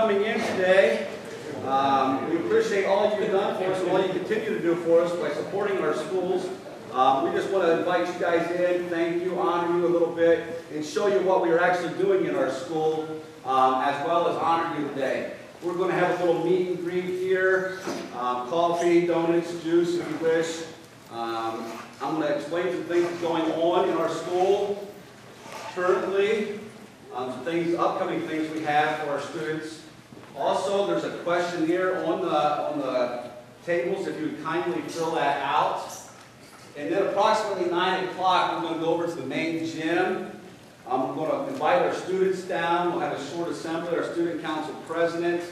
coming in today. We appreciate all you've done for us and all you continue to do for us by supporting our schools. We just want to invite you guys in, thank you, honor you a little bit, and show you what we are actually doing in our school, as well as honor you today. We're going to have a little meet and greet here, coffee, donuts, juice if you wish. I'm going to explain some things going on in our school currently, some things, upcoming things we have for our students. Also, there's a questionnaire on the tables if you would kindly fill that out. And then approximately 9 o'clock, we're going to go over to the main gym. We're going to invite our students down. We'll have a short assembly. Our student council president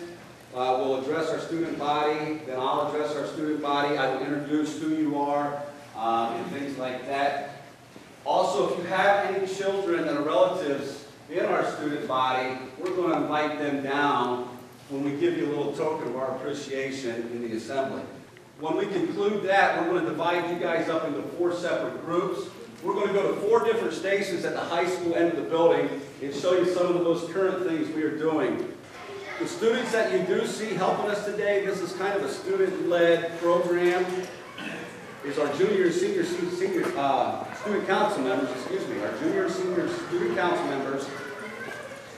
will address our student body. Then I'll address our student body. I will introduce who you are and things like that. Also, if you have any children that are relatives in our student body, we're going to invite them down when we give you a little token of our appreciation in the assembly. When we conclude that, we're going to divide you guys up into 4 separate groups. We're going to go to 4 different stations at the high school end of the building and show you some of the most current things we are doing. The students that you do see helping us today, this is kind of a student-led program, is our junior and senior student council members, our junior and senior student council members.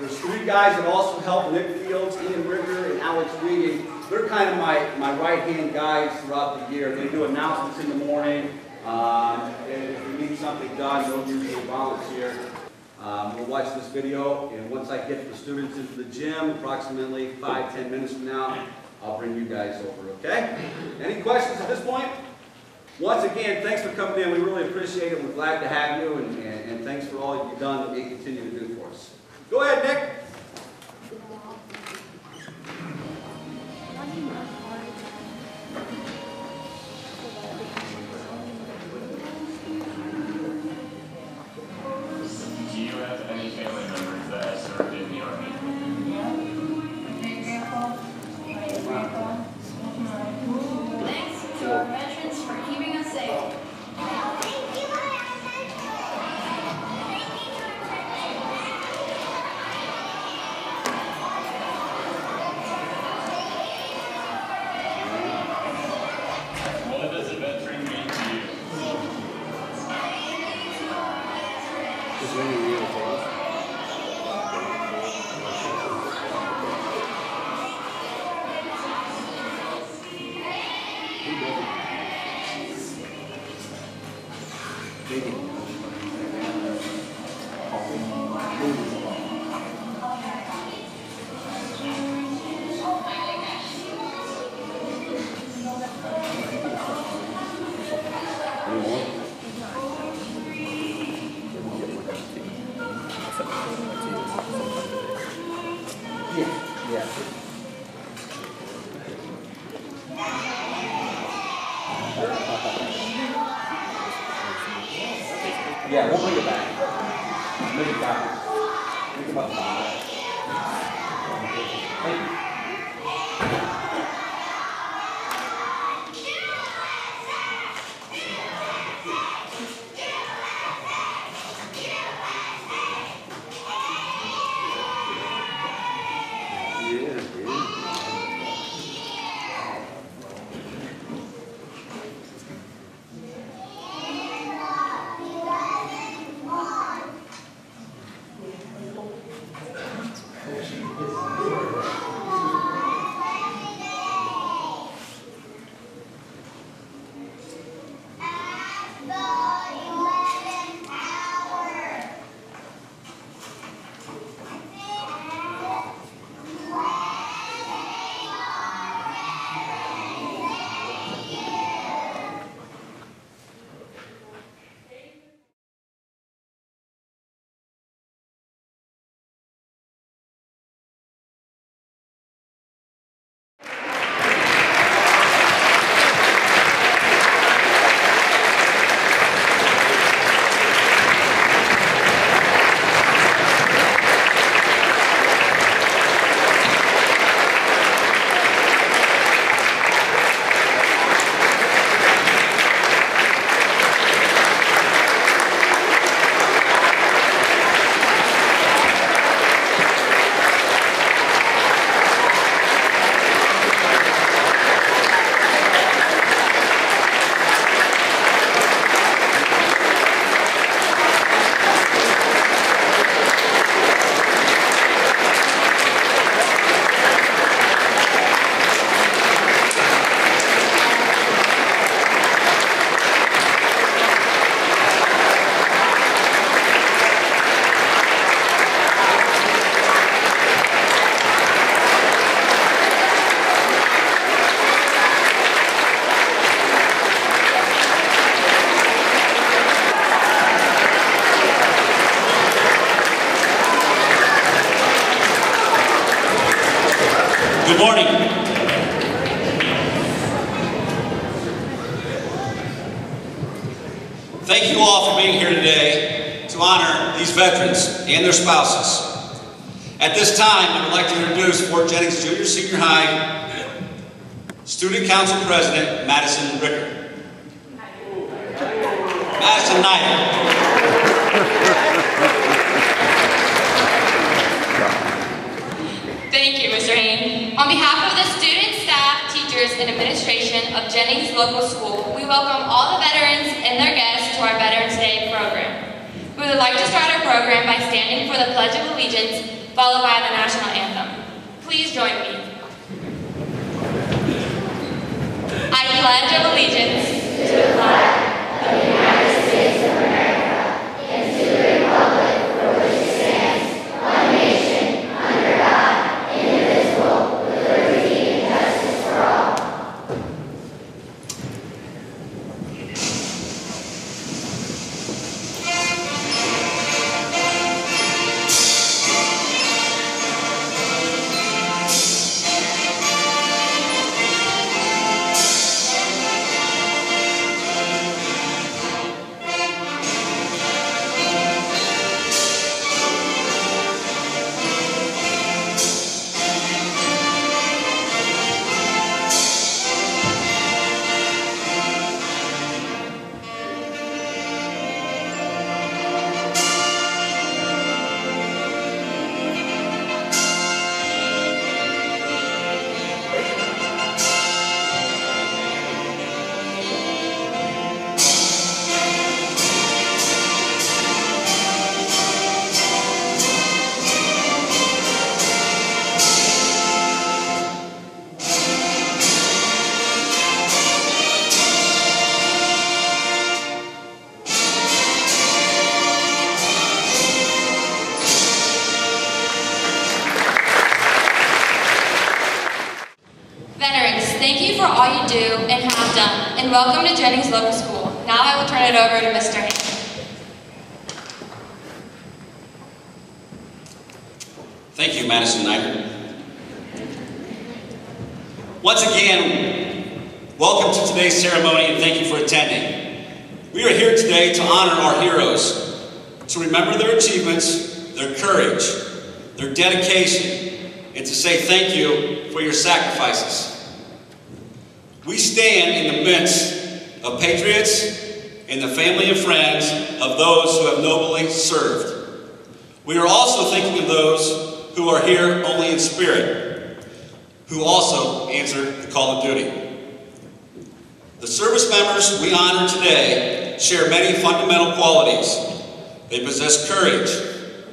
There's 3 guys that also help, Nick Fields, Ian Ricker, and Alex Reading. They're kind of my right-hand guys throughout the year. They do announcements in the morning, and if you need something done, they'll usually volunteer. We'll watch this video, and once I get the students into the gym, approximately 5-10 minutes from now, I'll bring you guys over, okay? Any questions at this point? Once again, thanks for coming in. We really appreciate it. We're glad to have you, and thanks for all you've done that you continue to do for us. Go ahead, Nick. Do you have any family members that have served in the Army? Thanks to our veterans for keeping us safe. What does a veteran mean to you? Yeah, we'll bring it back. Bring it back. Think about the bottom. Thank you. Good morning. Thank you all for being here today to honor these veterans and their spouses. At this time, I would like to introduce Fort Jennings Junior Senior High Student Council President, Madison Ricker. Madison Knight. Thank you, Mr. Hain. On behalf of the students, staff, teachers, and administration of Jennings Local School, we welcome all the veterans and their guests to our Veterans Day program. We would like to start our program by standing for the Pledge of Allegiance, followed by the National Anthem. Please join me. I pledge allegiance to the flag of the United States of America and to the republic for which it stands, one nation, under God, indivisible, with liberty and justice for all. And welcome to Jennings Local School. Now I will turn it over to Mr. Hain. Thank you, Madison Knight. Once again, welcome to today's ceremony and thank you for attending. We are here today to honor our heroes, to remember their achievements, their courage, their dedication, and to say thank you for your sacrifices. We stand in the midst of patriots and the family and friends of those who have nobly served. We are also thinking of those who are here only in spirit, who also answer the call of duty. The service members we honor today share many fundamental qualities. They possess courage,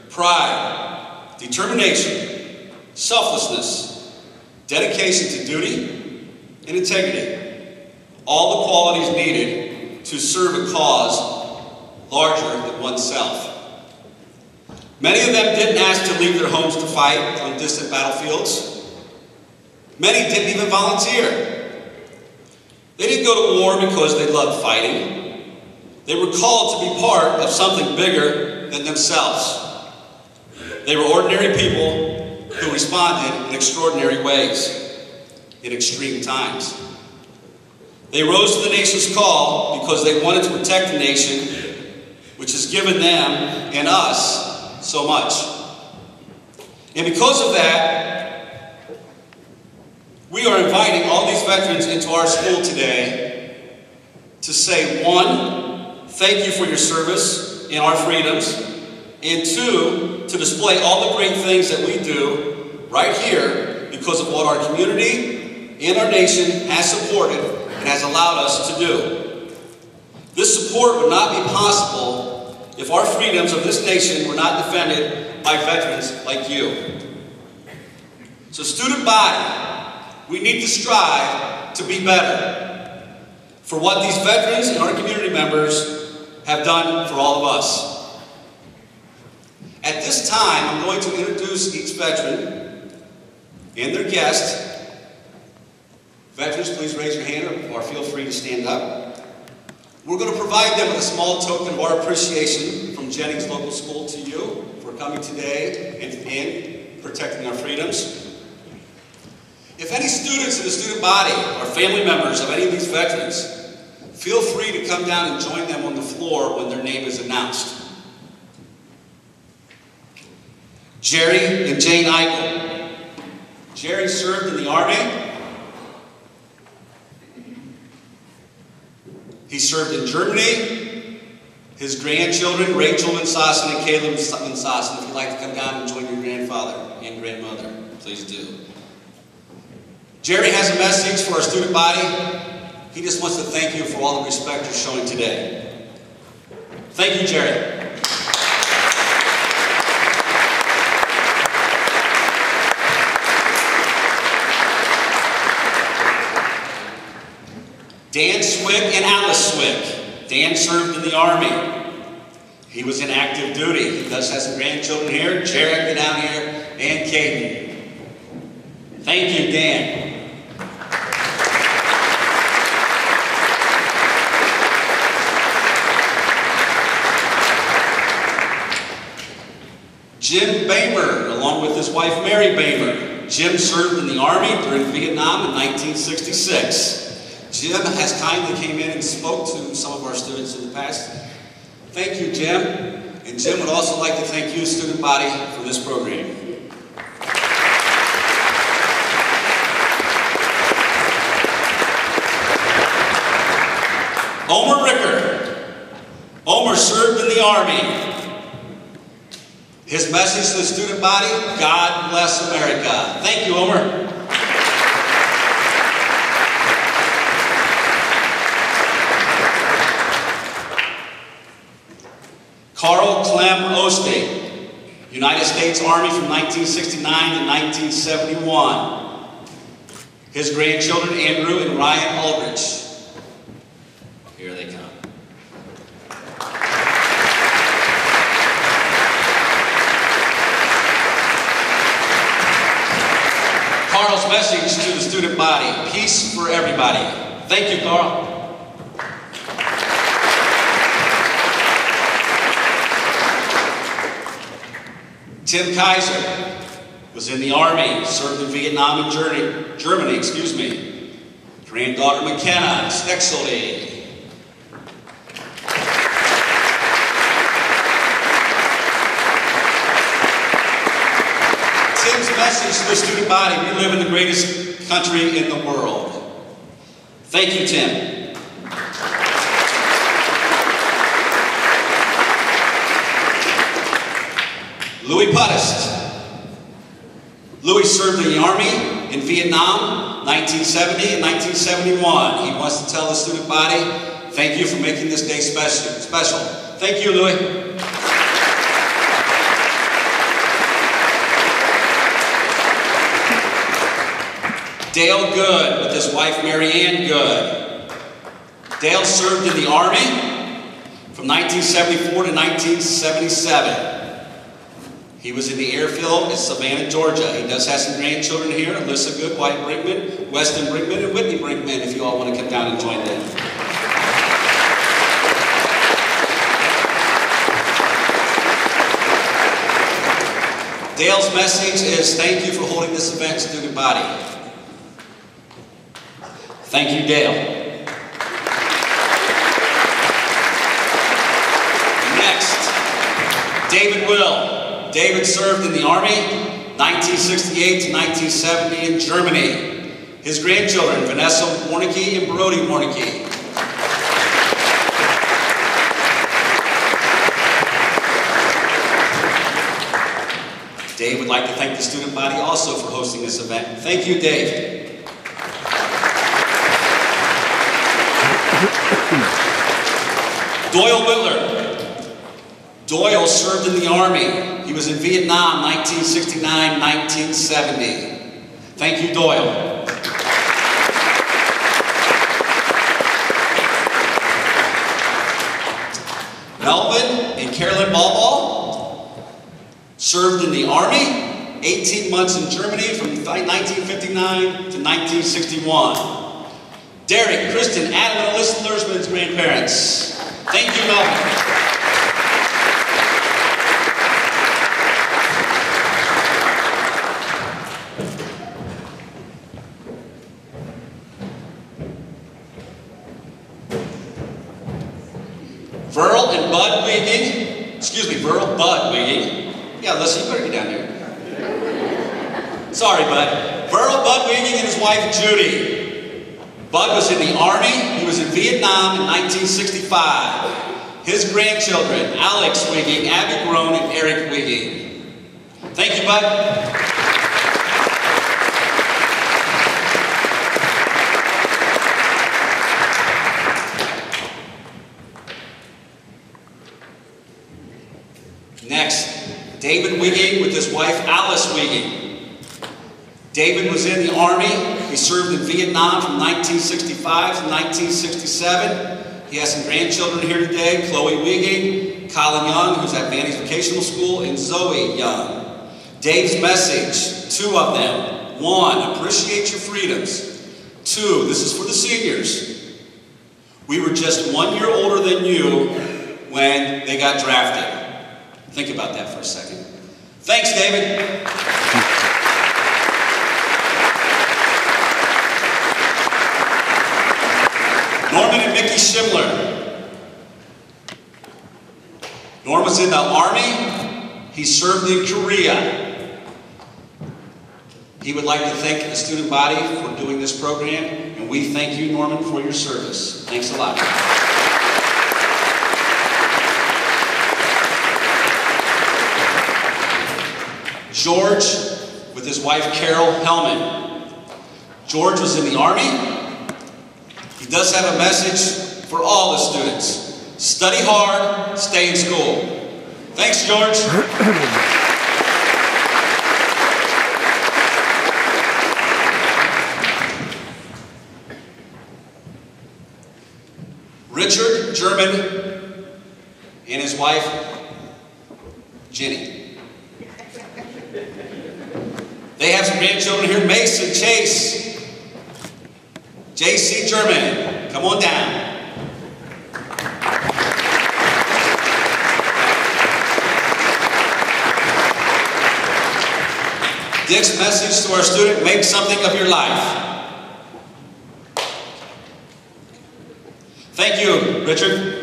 pride, determination, selflessness, dedication to duty, and integrity, all the qualities needed to serve a cause larger than oneself. Many of them didn't ask to leave their homes to fight on distant battlefields. Many didn't even volunteer. They didn't go to war because they loved fighting. They were called to be part of something bigger than themselves. They were ordinary people who responded in extraordinary ways in extreme times. They rose to the nation's call because they wanted to protect the nation, which has given them and us so much. And because of that, we are inviting all these veterans into our school today to say, one, thank you for your service and our freedoms, and two, to display all the great things that we do right here because of what our community and our nation has supported and has allowed us to do. This support would not be possible if our freedoms of this nation were not defended by veterans like you. So student body, we need to strive to be better for what these veterans and our community members have done for all of us. At this time, I'm going to introduce each veteran and their guest. Veterans, please raise your hand or feel free to stand up. We're going to provide them with a small token of our appreciation from Jennings Local School to you for coming today and protecting our freedoms. If any students in the student body are family members of any of these veterans, feel free to come down and join them on the floor when their name is announced. Jerry and Jane Eichel. Jerry served in the Army. He served in Germany. His grandchildren, Rachel Van Sassen and Caleb Van Sassen, if you'd like to come down and join your grandfather and grandmother, please do. Jerry has a message for our student body. He just wants to thank you for all the respect you're showing today. Thank you, Jerry. Dan Swick and Alice Swick. Dan served in the Army. He was in active duty. He does have some grandchildren here. Jared, get down here, and Caden. Thank you, Dan. Jim Bamer, along with his wife Mary Bamer. Jim served in the Army during Vietnam in 1966. Jim has kindly came in and spoke to some of our students in the past. Thank you, Jim. And Jim would also like to thank you, student body, for this program. Omer Ricker. Omer served in the Army. His message to the student body, God bless America. Thank you, Omer. Carl Clem Osteen, United States Army from 1969 to 1971. His grandchildren, Andrew and Ryan Aldrich. Here they come. Carl's message to the student body, peace for everybody. Thank you, Carl. Tim Kaiser was in the Army, served in Vietnam and Germany. Granddaughter McKenna Stexley. Tim's message to the student body, we live in the greatest country in the world. Thank you, Tim. Louis Puttist. Louis served in the Army in Vietnam, 1970 and 1971. He wants to tell the student body, thank you for making this day special. Thank you, Louis. Dale Good with his wife Mary Ann Good. Dale served in the Army from 1974 to 1977. He was in the airfield in Savannah, Georgia. He does have some grandchildren here, Alyssa Good, White Brinkman, Weston Brinkman, and Whitney Brinkman, if you all want to come down and join them. Dale's message is, thank you for holding this event, student body. Thank you, Dale. Next, David Will. David served in the Army, 1968 to 1970 in Germany. His grandchildren, Vanessa Warnicke and Brody Warnicke. Dave would like to thank the student body also for hosting this event. Thank you, Dave. Doyle Whitler. Doyle served in the Army. He was in Vietnam, 1969, 1970. Thank you, Doyle. Melvin and Carolyn Balball served in the Army, 18 months in Germany from 1959 to 1961. Derek, Kristen, Adam, and Alyssa Lersman's grandparents. Thank you, Melvin. Verl and Bud Wieging. Excuse me, Verl, Bud Wieging. Yeah, listen, you better get down there. Sorry, Bud. Verl, Bud Wieging and his wife, Judy. Bud was in the Army. He was in Vietnam in 1965. His grandchildren, Alex Wieging, Abby Groen, and Eric Wieging. Thank you, Bud. Next, David Wieging with his wife, Alice Wieging. David was in the Army. He served in Vietnam from 1965 to 1967. He has some grandchildren here today, Chloe Wieging, Colin Young, who's at Vandy's Vocational School, and Zoe Young. Dave's message, 2 of them. 1, appreciate your freedoms. 2, this is for the seniors. We were just 1 year older than you when they got drafted. Think about that for a second. Thanks, David. Norman and Mickey Schimler. Norm was in the Army. He served in Korea. He would like to thank the student body for doing this program, and we thank you, Norman, for your service. Thanks a lot. George, with his wife, Carol Hellman. George was in the Army. He does have a message for all the students. Study hard, stay in school. Thanks, George. Richard German and his wife, Jenny. They have some grandchildren here. Mason, Chase, J.C. German, come on down. Dick's message to our student, make something of your life. Thank you, Richard.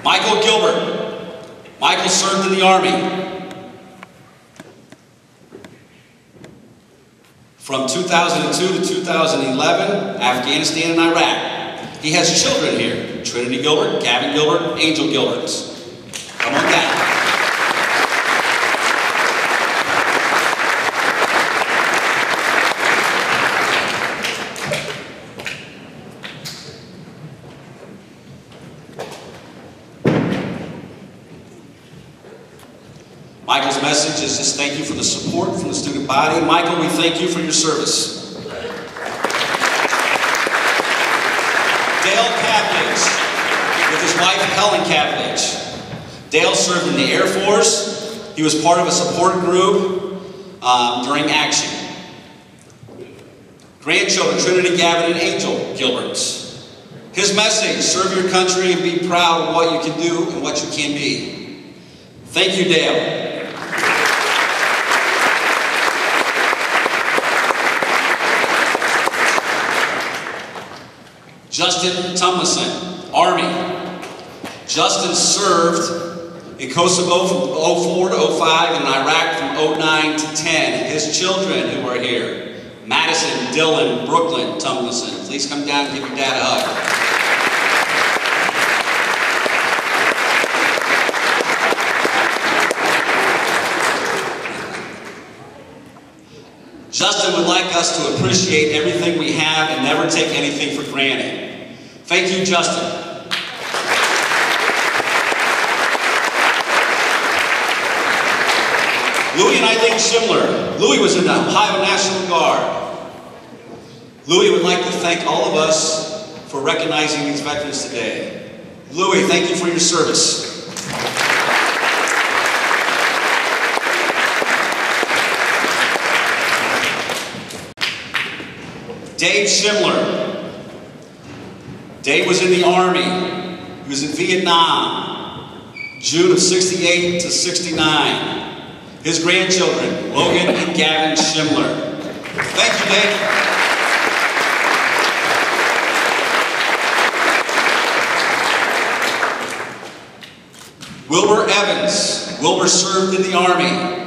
Michael Gilbert. Michael served in the Army. From 2002 to 2011, Afghanistan and Iraq. He has children here. Trinity Gilbert, Gavin Gilbert, Angel Gilbert. Come on down. Michael's message is just thank you for the support from the student body. Michael, we thank you for your service. Dale Cavlich, with his wife Helen Cavlich. Dale served in the Air Force. He was part of a support group during action. Grandchildren, Trinity, Gavin, and Angel Gilberts. His message, serve your country and be proud of what you can do and what you can be. Thank you, Dale. Justin Tumlinson, Army. Justin served in Kosovo from 04 to 05 and in Iraq from 09 to 10. His children who are here, Madison, Dylan, Brooklyn Tumlinson. Please come down and give your dad a hug. Justin would like us to appreciate everything we have and never take anything for granted. Thank you, Justin. Louis and Eileen Schimler. Louis was in the Ohio National Guard. Louis would like to thank all of us for recognizing these veterans today. Louis, thank you for your service. Dave Schimler. Dave was in the Army. He was in Vietnam, June of 68 to 69. His grandchildren, Logan and Gavin Schimler. Thank you, Dave. Wilbur Evans. Wilbur served in the Army.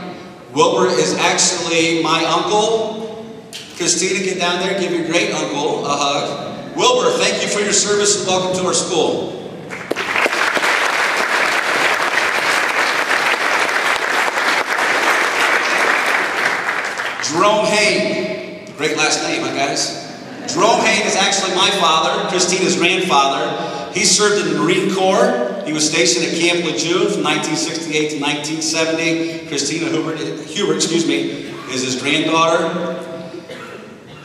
Wilbur is actually my uncle. Christina, get down there, give your great uncle a hug. Wilbur, thank you for your service and welcome to our school. Jerome Hain, great last name, huh guys? Jerome Hain is actually my father, Christina's grandfather. He served in the Marine Corps. He was stationed at Camp Lejeune from 1968 to 1970. Christina Hubert, is his granddaughter.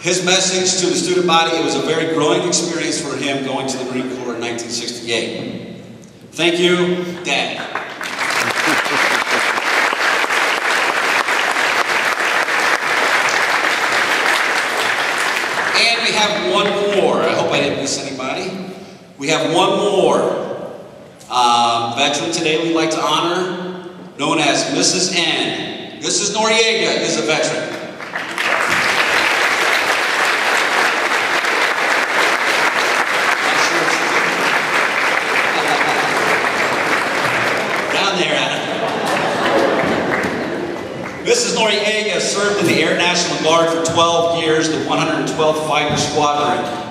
His message to the student body, it was a very growing experience for him going to the Marine Corps in 1968. Thank you, Dad. And we have one more. I hope I didn't miss anybody. We have one more veteran today we'd like to honor, known as Mrs. N. Mrs. Noriega is a veteran. Down there, Anna. Mrs. Noriega served in the Air National Guard for 12 years, the 112th Fighter Squadron.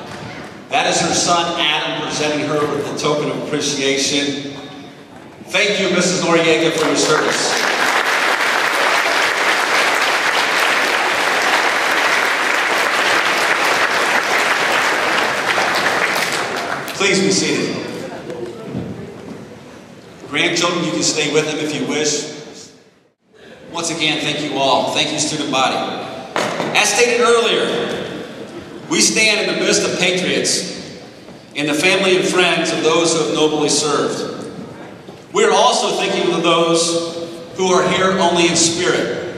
That is her son, Adam, presenting her with a token of appreciation. Thank you, Mrs. Noriega, for your service. Please be seated. Grandchildren, you can stay with them if you wish. Once again, thank you all. Thank you, student body. As stated earlier, we stand in the midst of patriots, in the family and friends of those who have nobly served. We are also thinking of those who are here only in spirit.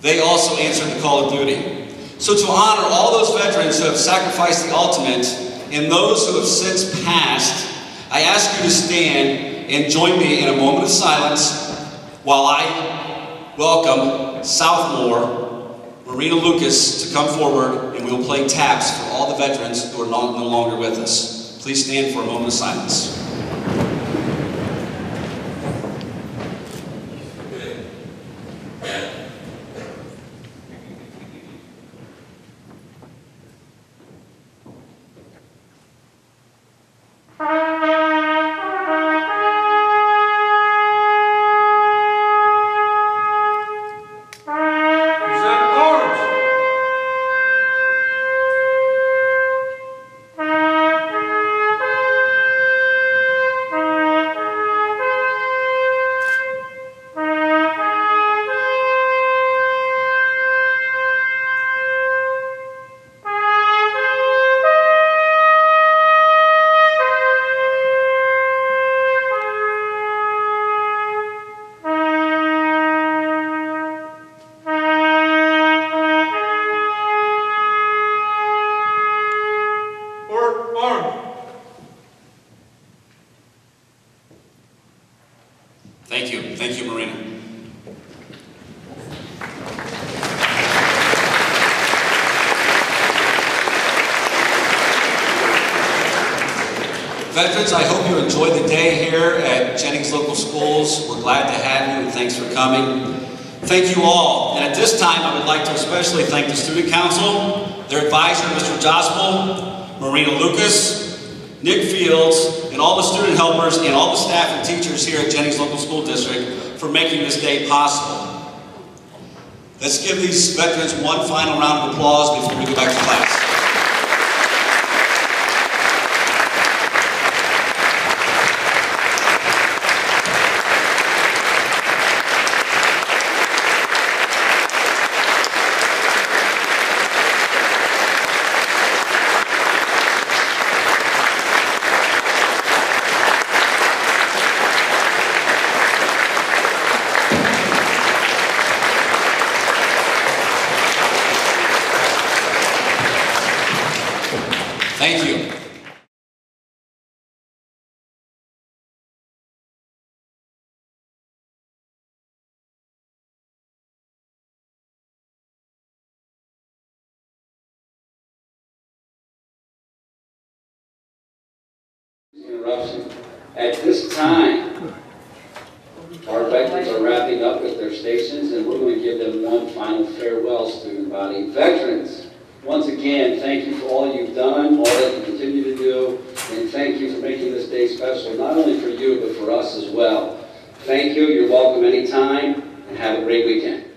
They also answered the call of duty. So to honor all those veterans who have sacrificed the ultimate and those who have since passed, I ask you to stand and join me in a moment of silence while I welcome Southmore Marina Lucas to come forward, and we will play taps for all the veterans who are no longer with us. Please stand for a moment of silence. Thank you. Thank you, Marina. Veterans, I hope you enjoyed the day here at Jennings Local Schools. We're glad to have you, and thanks for coming. Thank you all. And at this time, I would like to especially thank the Student Council, their advisor, Mr. Jospel, Marina Lucas, Nick Fields, and all the student helpers and all the staff and teachers here at Jennings Local School District for making this day possible. Let's give these veterans one final round of applause before we go back to class. Thank you. Interruption. At this time, our veterans are wrapping up with their stations, and we're going to give them one final farewell, student body. Veterans, once again, thank you for all you've done, all that you continue to do, and thank you for making this day special, not only for you, but for us as well. Thank you, you're welcome anytime, and have a great weekend.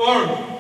Armed.